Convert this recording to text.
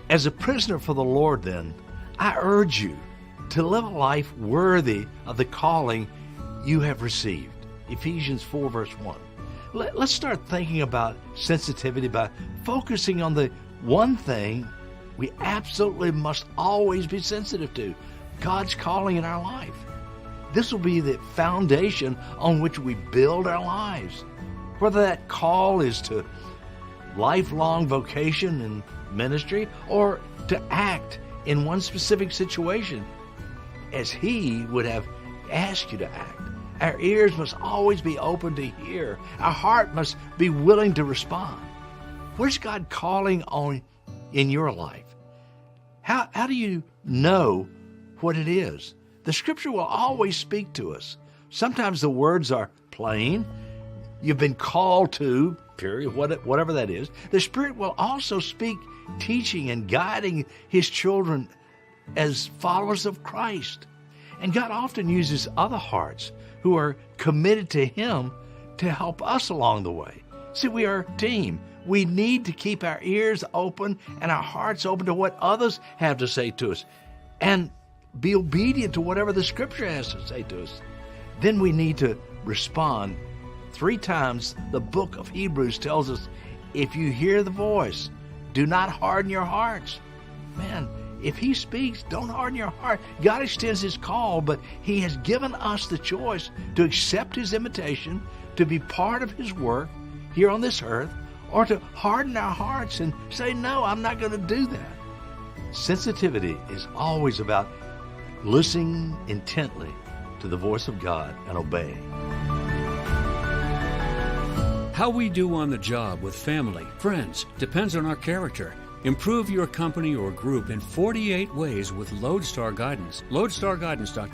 As a prisoner for the Lord, then, I urge you to live a life worthy of the calling you have received. Ephesians 4, verse 1. Let's start thinking about sensitivity by focusing on the one thing we absolutely must always be sensitive to: God's calling in our life. This will be the foundation on which we build our lives. Whether that call is to lifelong vocation and ministry, or to act in one specific situation as He would have asked you to act. Our ears must always be open to hear. Our heart must be willing to respond. Where's God calling on in your life? How do you know what it is? The Scripture will always speak to us. Sometimes the words are plain. You've been called to, period, whatever that is. The Spirit will also speak teaching and guiding His children as followers of Christ. And God often uses other hearts who are committed to Him to help us along the way. See, we are a team. We need to keep our ears open and our hearts open to what others have to say to us, and be obedient to whatever the Scripture has to say to us. Then we need to respond. 3 times the book of Hebrews tells us, if you hear the voice, do not harden your hearts. Man, if He speaks, don't harden your heart. God extends His call, but He has given us the choice to accept His invitation, to be part of His work here on this earth, or to harden our hearts and say, no, I'm not going to do that. Sensitivity is always about listening intently to the voice of God and obeying. How we do on the job with family, friends, depends on our character. Improve your company or group in 48 ways with Lodestar Guidance. LodestarGuidance.com.